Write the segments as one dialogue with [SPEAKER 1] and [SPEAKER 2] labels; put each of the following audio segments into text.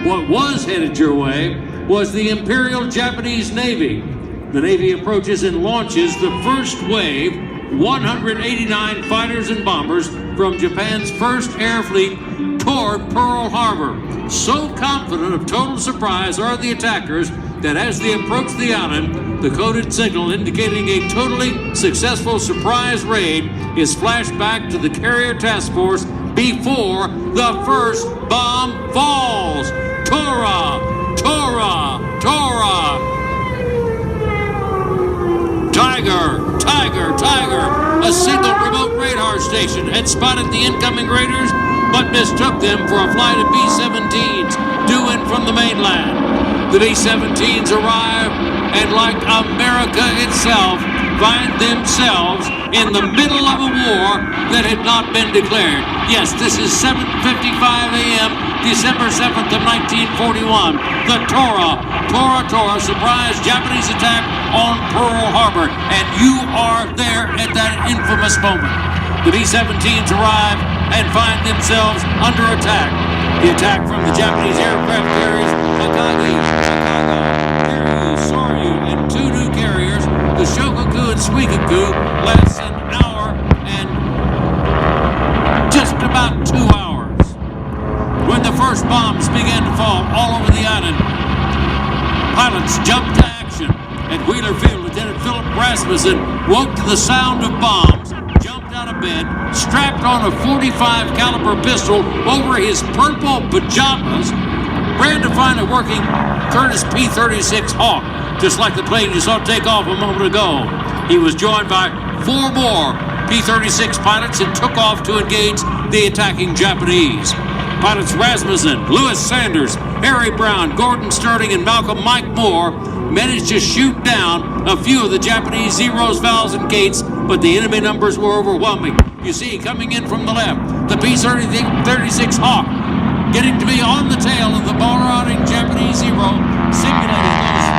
[SPEAKER 1] What was headed your way was the Imperial Japanese Navy. The Navy approaches and launches the first wave, 189 fighters and bombers from Japan's first air fleet toward Pearl Harbor. So confident of total surprise are the attackers that as they approach the island, the coded signal indicating a totally successful surprise raid is flashed back to the carrier task force before the first bomb falls. Tora! Tora! Tora! Tiger! Tiger! Tiger! A single remote radar station had spotted the incoming raiders, but mistook them for a flight of B-17s due in from the mainland. The B-17s arrive and, like America itself, find themselves in the middle of a war that had not been declared. Yes, this is 7:55 a.m., December 7th of 1941. The Tora surprise Japanese attack on Pearl Harbor, and you are there at that infamous moment. The B-17s arrive and find themselves under attack. The attack from the Japanese aircraft carriers Akagi, Kiryu, Soryu, and two new carriers, the Shokoku and Suikoku, lasts an hour and just about 2 hours. When the first bombs began to fall all over the island, pilots jumped to action. At Wheeler Field, Lieutenant Philip Rasmussen woke to the sound of bombs, jumped out of bed, strapped on a .45 caliber pistol over his purple pajamas, ran to find a working Curtiss P-36 Hawk, just like the plane you saw take off a moment ago. He was joined by 4 more P-36 pilots and took off to engage the attacking Japanese. Pilots Rasmussen, Lewis Sanders, Harry Brown, Gordon Sterling, and Malcolm Mike Moore managed to shoot down a few of the Japanese Zeros, Valves, and Gates, but the enemy numbers were overwhelming. You see, coming in from the left, the P-36 Hawk, getting to be on the tail of the marauding Japanese Zero, simulating those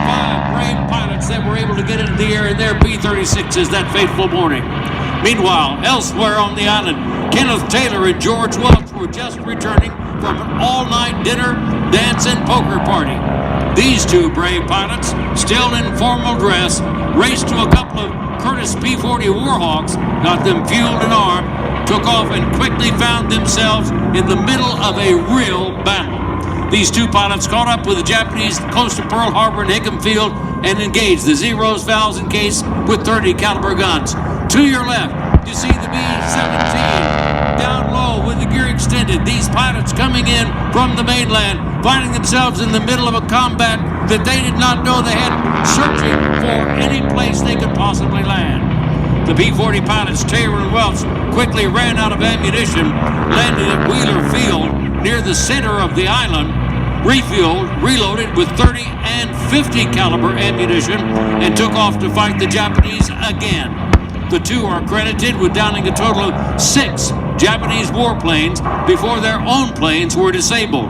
[SPEAKER 1] 5 brave pilots that were able to get into the air in their P-36s that fateful morning. Meanwhile, elsewhere on the island, Kenneth Taylor and George Welch were just returning from an all-night dinner, dance, and poker party. These 2 brave pilots, still in formal dress, raced to a couple of Curtiss P-40 Warhawks, got them fueled and armed, took off, and quickly found themselves in the middle of a real battle. These 2 pilots caught up with the Japanese close to Pearl Harbor and Hickam Field and engaged the Zeros, Valves, and Gates with .30 caliber guns. To your left, you see the B-17 down low with the gear extended. These pilots coming in from the mainland, finding themselves in the middle of a combat that they did not know they had, searching for any place they could possibly land. The B-40 pilots, Taylor and Welch, quickly ran out of ammunition, landed at Wheeler Field near the center of the island, refueled, reloaded with .30 and .50 caliber ammunition, and took off to fight the Japanese again. The 2 are credited with downing a total of 6 Japanese warplanes before their own planes were disabled.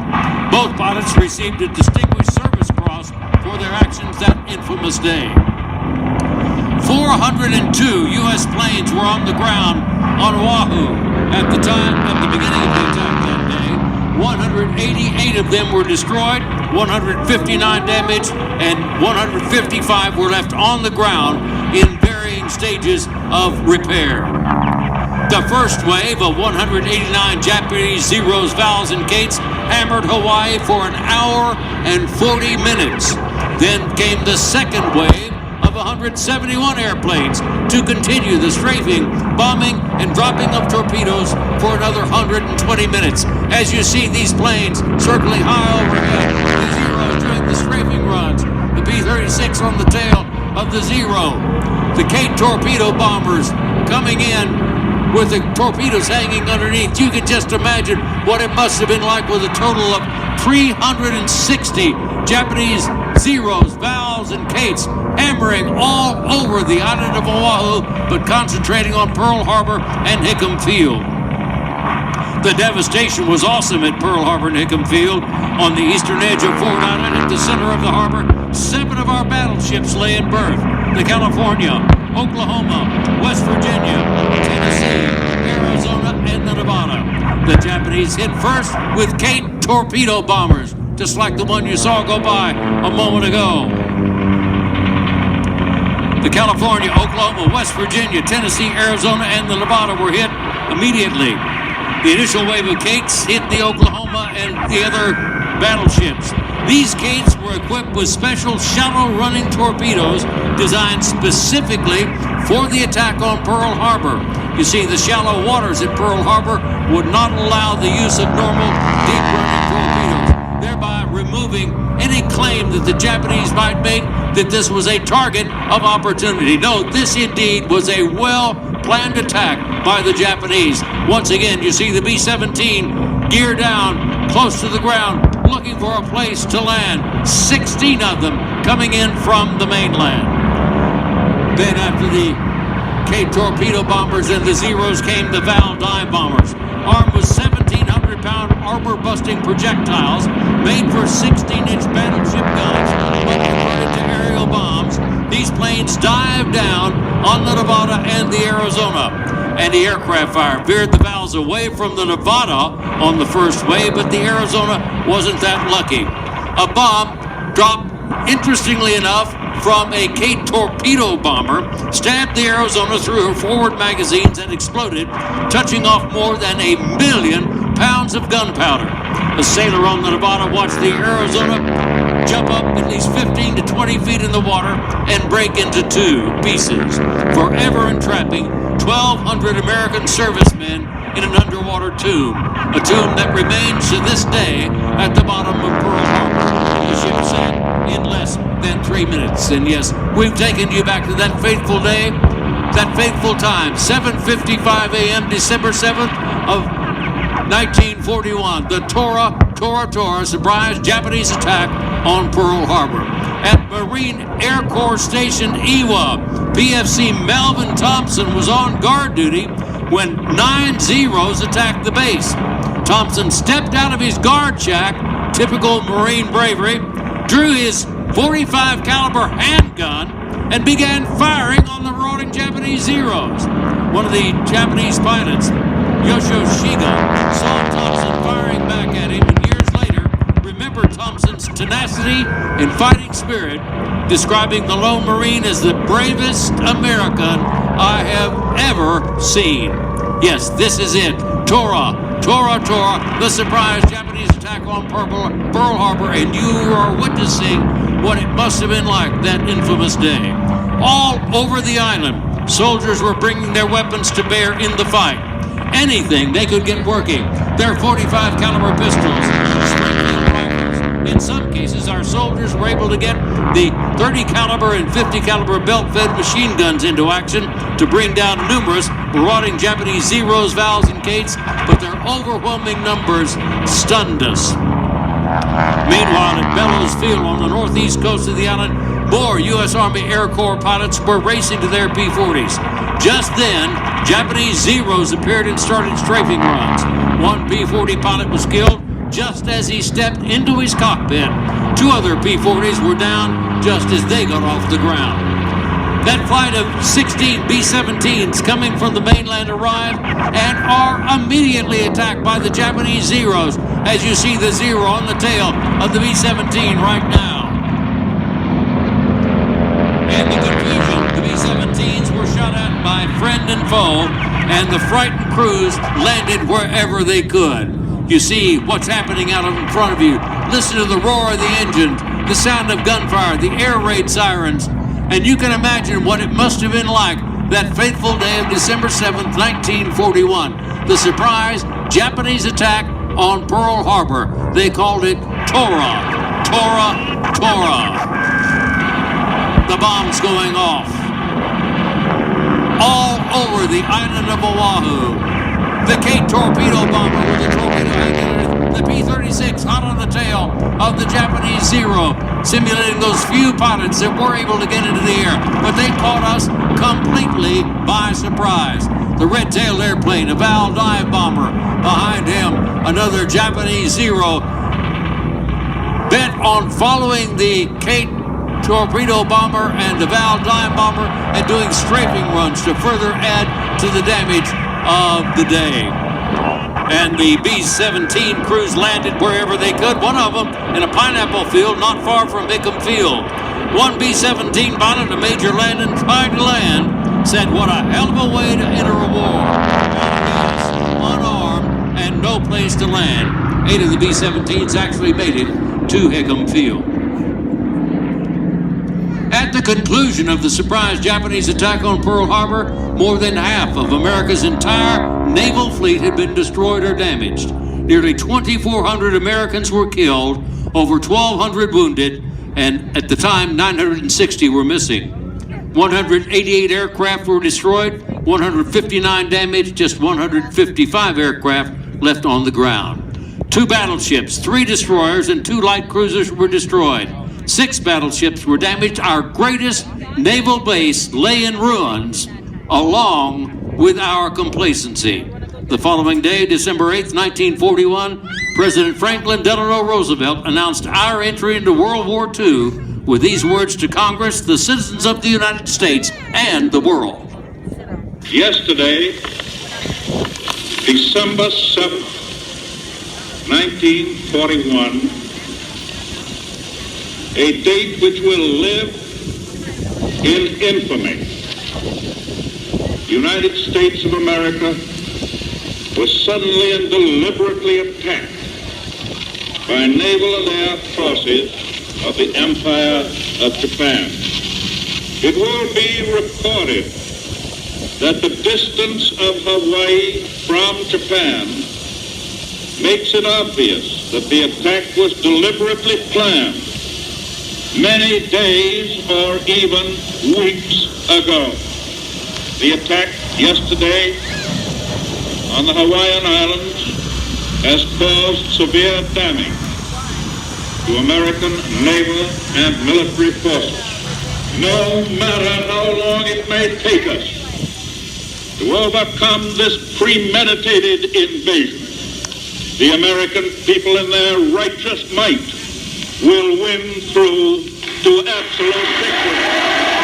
[SPEAKER 1] Both pilots received a Distinguished Service Cross for their actions that infamous day. 402 U.S. planes were on the ground on Oahu at the beginning of the attack that day. 188 of them were destroyed, 159 damaged, and 155 were left on the ground in varying stages of repair. The first wave of 189 Japanese Zeros, Valves, and Gates hammered Hawaii for an hour and 40 minutes. Then came the second wave of 171 airplanes to continue the strafing, bombing, and dropping of torpedoes for another 120 minutes. As you see these planes circling high overhead, the Zeros doing the strafing runs, the B-36 on the tail of the Zero, the Kate torpedo bombers coming in with the torpedoes hanging underneath. You can just imagine what it must have been like with a total of 360 Japanese Zeros, Valves, and Gates hammering all over the island of Oahu, but concentrating on Pearl Harbor and Hickam Field. The devastation was awesome at Pearl Harbor and Hickam Field. On the eastern edge of Ford Island, at the center of the harbor, 7 of our battleships lay in berth. The California, Oklahoma, West Virginia, Tennessee, Arizona, and the Nevada. The Japanese hit first with Kate torpedo bombers, just like the one you saw go by a moment ago. The California, Oklahoma, West Virginia, Tennessee, Arizona, and the Nevada were hit immediately. The initial wave of Kates hit the Oklahoma and the other battleships. These Kates were equipped with special shallow-running torpedoes designed specifically for the attack on Pearl Harbor. You see, the shallow waters at Pearl Harbor would not allow the use of normal deep-running torpedoes, thereby removing any claim that the Japanese might make that this was a target of opportunity. No, this indeed was a well-planned attack by the Japanese. Once again, you see the B-17 gear down, close to the ground, looking for a place to land. 16 of them coming in from the mainland. Then after the K torpedo bombers and the Zeros came the Val dive bombers, armed with 1,700-pound armor-busting projectiles made for 16-inch battleship guns when converted to aerial bombs. These planes dived down on the Nevada and the Arizona. Anti-aircraft fire veered the valves away from the Nevada on the first wave, but the Arizona wasn't that lucky. A bomb dropped, interestingly enough, from a K torpedo bomber stabbed the Arizona through her forward magazines and exploded, touching off more than 1 million pounds of gunpowder. A sailor on the Nevada watched the Arizona jump up at least 15 to 20 feet in the water and break into two pieces, forever entrapping 1,200 American servicemen in an underwater tomb, a tomb that remains to this day at the bottom of Pearl Harbor. The ship sank in less than 3 minutes. And yes, we've taken you back to that fateful day, that fateful time, 7:55 a.m., December 7th of 1941, the Tora surprise Japanese attack on Pearl Harbor. At Marine Air Corps Station Iwa, PFC Melvin Thompson was on guard duty when 9 Zeros attacked the base. Thompson stepped out of his guard shack, typical Marine bravery, drew his .45 caliber handgun and began firing on the marauding Japanese Zeros. One of the Japanese pilots, Yoshoshiga, saw Thompson firing back at him, and years later remembered Thompson's tenacity and fighting spirit, describing the lone Marine as the bravest American I have ever seen. Yes, this is it. Tora, the surprise Japanese attack on Pearl Harbor, and you are witnessing what it must have been like that infamous day. All over the island, soldiers were bringing their weapons to bear in the fight. Anything they could get working. Their .45 caliber pistols, rifles. In some cases, our soldiers were able to get the .30 caliber and .50 caliber belt-fed machine guns into action to bring down numerous marauding Japanese Zeros, Vals, and Kates, but their overwhelming numbers stunned us. Meanwhile, at Bellows Field on the northeast coast of the island, more U.S. Army Air Corps pilots were racing to their P-40s. Just then, Japanese Zeros appeared and started strafing runs. One P-40 pilot was killed just as he stepped into his cockpit. 2 other P-40s were down just as they got off the ground. That flight of 16 B-17s coming from the mainland arrived and are immediately attacked by the Japanese Zeros, as you see the Zero on the tail of the B-17 right now. And the confusion, the B-17s were shot at by friend and foe, and the frightened crews landed wherever they could. You see what's happening out in front of you. Listen to the roar of the engines, the sound of gunfire, the air raid sirens, and you can imagine what it must have been like that fateful day of December 7th, 1941. The surprise Japanese attack on Pearl Harbor. They called it Tora. The bombs going off all over the island of Oahu. The K torpedo bomber with the torpedo hanging, the P-36 hot on the tail of the Japanese Zero, simulating those few pilots that were able to get into the air, but they caught us completely by surprise. The red-tailed airplane, a Val dive bomber, behind him another Japanese Zero, bent on following the K torpedo bomber and the Val dive bomber and doing strafing runs to further add to the damage of the day. and the B-17 crews landed wherever they could, one of them in a pineapple field not far from Hickam Field. One B-17 pilot, a Major Landon, tried to land, said, "What a hell of a way to enter a war. Unarmed and no place to land." 8 of the B-17s actually made it to Hickam Field. At the conclusion of the surprise Japanese attack on Pearl Harbor, more than half of America's entire naval fleet had been destroyed or damaged. Nearly 2,400 Americans were killed, over 1,200 wounded, and at the time, 960 were missing. 188 aircraft were destroyed, 159 damaged, just 155 aircraft left on the ground. 2 battleships, 3 destroyers, and 2 light cruisers were destroyed. 6 battleships were damaged. Our greatest naval base lay in ruins, along with our complacency. The following day, December 8, 1941, President Franklin Delano Roosevelt announced our entry into World War II with these words to Congress, the citizens of the United States, and the world.
[SPEAKER 2] Yesterday, December 7th, 1941, a date which will live in infamy. The United States of America was suddenly and deliberately attacked by naval and air forces of the Empire of Japan. It will be recorded that the distance of Hawaii from Japan makes it obvious that the attack was deliberately planned many days or even weeks ago. The attack yesterday on the Hawaiian Islands has caused severe damage to American naval and military forces. No matter how long it may take us to overcome this premeditated invasion, the American people in their righteous might will win through to absolute victory.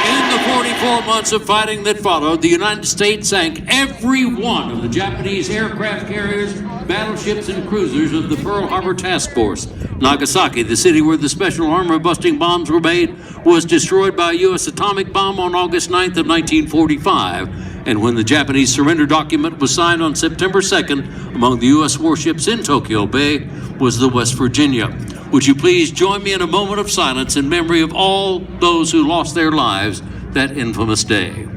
[SPEAKER 1] In the 44 months of fighting that followed, the United States sank every one of the Japanese aircraft carriers, battleships, and cruisers of the Pearl Harbor Task Force. Nagasaki, the city where the special armor-busting bombs were made, was destroyed by a U.S. atomic bomb on August 9th of 1945. And when the Japanese surrender document was signed on September 2nd, among the U.S. warships in Tokyo Bay was the West Virginia. Would you please join me in a moment of silence in memory of all those who lost their lives that infamous day?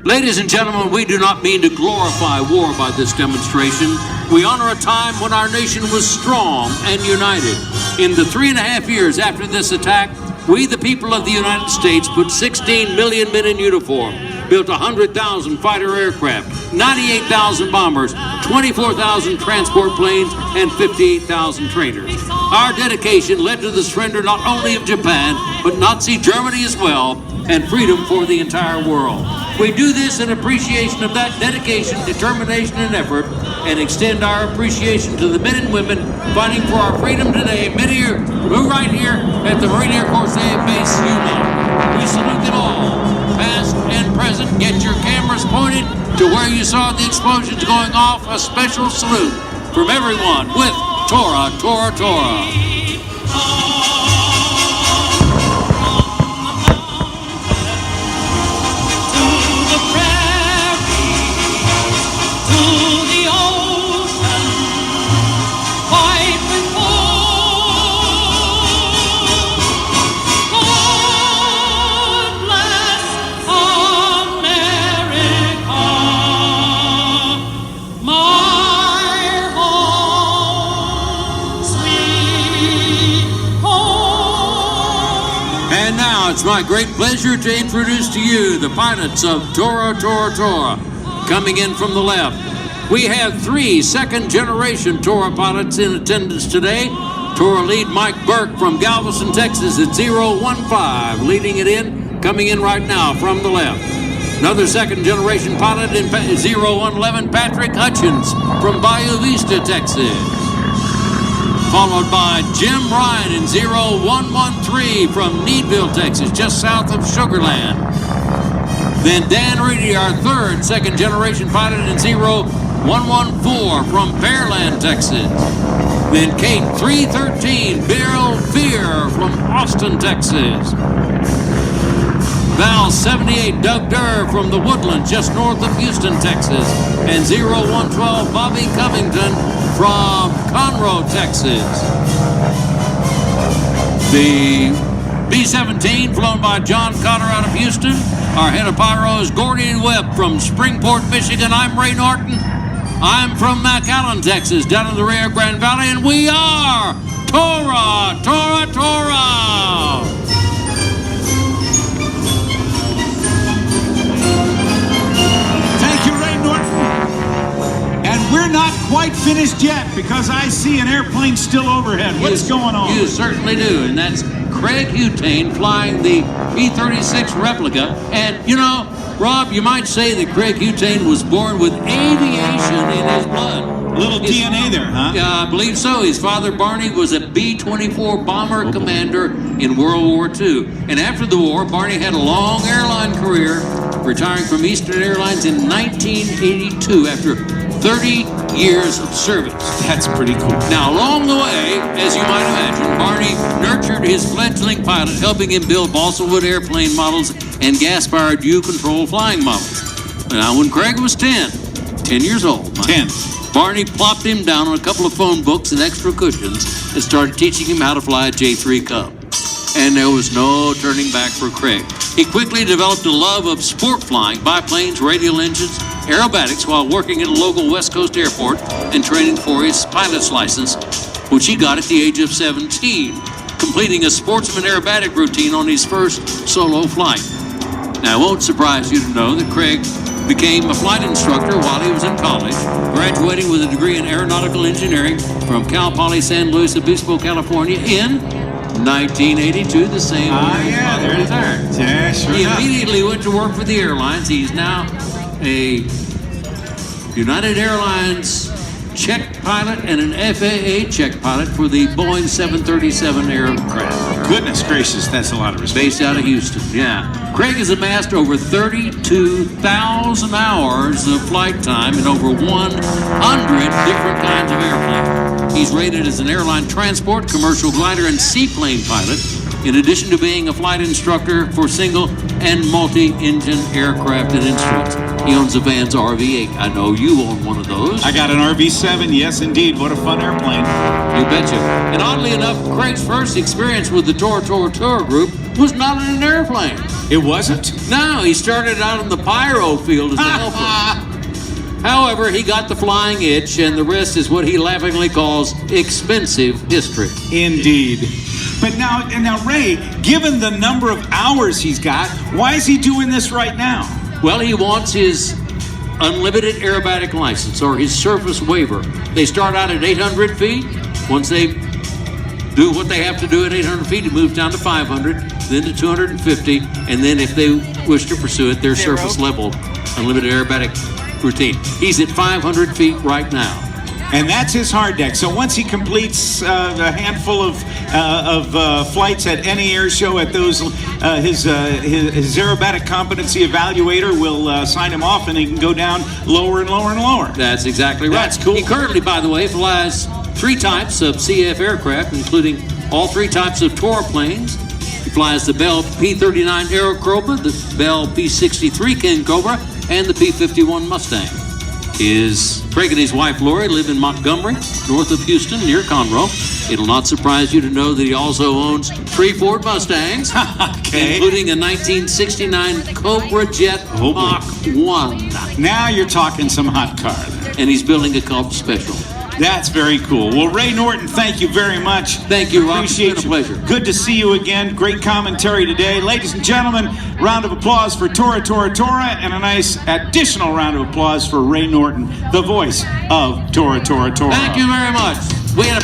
[SPEAKER 1] Ladies and gentlemen, we do not mean to glorify war by this demonstration. We honor a time when our nation was strong and united. In the 3.5 years after this attack, we, the people of the United States, put 16 million men in uniform, built 100,000 fighter aircraft, 98,000 bombers, 24,000 transport planes, and 58,000 trainers. Our dedication led to the surrender not only of Japan, but Nazi Germany as well, and freedom for the entire world. We do this in appreciation of that dedication, determination, and effort, and extend our appreciation to the men and women fighting for our freedom today. Many are right here at the Marine Air Corps Base Yuma. We salute them all, past and present. Get your cameras pointed to where you saw the explosions going off. A special salute from everyone with Tora, Tora, Tora. It's my great pleasure to introduce to you the pilots of Tora, Tora, Tora. Coming in from the left, we have 3 second-generation Tora pilots in attendance today. Tora lead Mike Burke from Galveston, Texas at 015, leading it in, coming in right now from the left. Another second-generation pilot in 0111, Patrick Hutchins from Bayou Vista, Texas. Followed by Jim Ryan in 0113 from Needville, Texas, just south of Sugar Land. Then Dan Reedy, our third second-generation pilot in 0114 from Pearland, Texas. Then Kate 313, Bill Fear from Austin, Texas. Val 78, Doug Durr from the Woodland, just north of Houston, Texas. And 0112, Bobby Covington from Conroe, Texas. The B-17 flown by John Cotter out of Houston. Our head of pyro is Gordy Webb from Springport, Michigan. I'm Ray Norton. I'm from McAllen, Texas, down in the Rio Grande Valley, and we are Tora, Tora, Tora.
[SPEAKER 3] Thank you, Ray Norton. And we're not quite finished yet because I see an airplane still overhead. What's going on?
[SPEAKER 1] You certainly do, and that's Craig Hutane flying the B-36 replica. And, you know, Rob, you might say that Craig Hutane was born with aviation in his blood.
[SPEAKER 3] Little DNA there, huh?
[SPEAKER 1] Yeah, I believe so. His father, Barney, was a B-24 bomber commander in World War II. And after the war, Barney had a long airline career, retiring from Eastern Airlines in 1982 after 30 years of service.
[SPEAKER 3] That's pretty cool.
[SPEAKER 1] Now, along the way, as you might imagine, Barney nurtured his fledgling pilot, helping him build balsa wood airplane models and gas-powered U-control flying models. Now, when Craig was 10 years old,
[SPEAKER 3] 10,
[SPEAKER 1] Barney plopped him down on a couple of phone books and extra cushions and started teaching him how to fly a J-3 Cub. And there was no turning back for Craig. He quickly developed a love of sport flying, biplanes, radial engines, aerobatics while working at a local West Coast airport and training for his pilot's license, which he got at the age of 17, completing a sportsman aerobatic routine on his first solo flight. Now, it won't surprise you to know that Craig became a flight instructor while he was in college, graduating with a degree in aeronautical engineering from Cal Poly San Luis Obispo, California in 1982, the same year his father retired.
[SPEAKER 3] Yeah, sure
[SPEAKER 1] He
[SPEAKER 3] enough.
[SPEAKER 1] immediately went to work for the airlines. He's now a United Airlines check pilot and an FAA check pilot for the Boeing 737 aircraft.
[SPEAKER 3] Goodness gracious, that's a lot of respect.
[SPEAKER 1] Based out of Houston, yeah. Craig has amassed over 32,000 hours of flight time in over 100 different kinds of airplanes. He's rated as an airline transport, commercial glider, and seaplane pilot, in addition to being a flight instructor for single and multi-engine aircraft and instruments. He owns a Vans RV-8. I know you own one of those.
[SPEAKER 3] I got an RV-7, yes indeed. What a fun airplane.
[SPEAKER 1] You betcha. And oddly enough, Craig's first experience with the Tora group was not in an airplane.
[SPEAKER 3] It wasn't?
[SPEAKER 1] No, he started out in the pyro field as a helper. However, he got the flying itch, and the rest is what he laughingly calls expensive history.
[SPEAKER 3] Indeed. But now, Ray, given the number of hours he's got, why is he doing this right now?
[SPEAKER 1] Well, he wants his unlimited aerobatic license, or his surface waiver. They start out at 800 feet. Once they do what they have to do at 800 feet, it moves down to 500, then to 250, and then if they wish to pursue it, their surface level unlimited aerobatic routine. He's at 500 feet right now.
[SPEAKER 3] And that's his hard deck. So once he completes a handful of flights at any air show at those, his aerobatic competency evaluator will sign him off, and he can go down lower and lower and lower.
[SPEAKER 1] That's exactly right.
[SPEAKER 3] That's cool.
[SPEAKER 1] He currently, by the way, flies 3 types of CF aircraft, including all 3 types of Tora planes. He flies the Bell P-39 Aero Cobra, the Bell P-63 King Cobra, and the P-51 Mustang. Craig and his wife Lori live in Montgomery, north of Houston, near Conroe. It'll not surprise you to know that he also owns 3 Ford Mustangs, including a 1969 Cobra Jet Mach 1.
[SPEAKER 3] Now you're talking some hot car there.
[SPEAKER 1] And he's building a Cub Special.
[SPEAKER 3] That's very cool. Well, Ray Norton, thank you very much.
[SPEAKER 1] Thank you, Rob.
[SPEAKER 3] Appreciate
[SPEAKER 1] It's been a pleasure.
[SPEAKER 3] Good to see you again. Great commentary today. Ladies and gentlemen, round of applause for Tora, and a nice additional round of applause for Ray Norton, the voice of Tora.
[SPEAKER 1] Thank you very much. We had a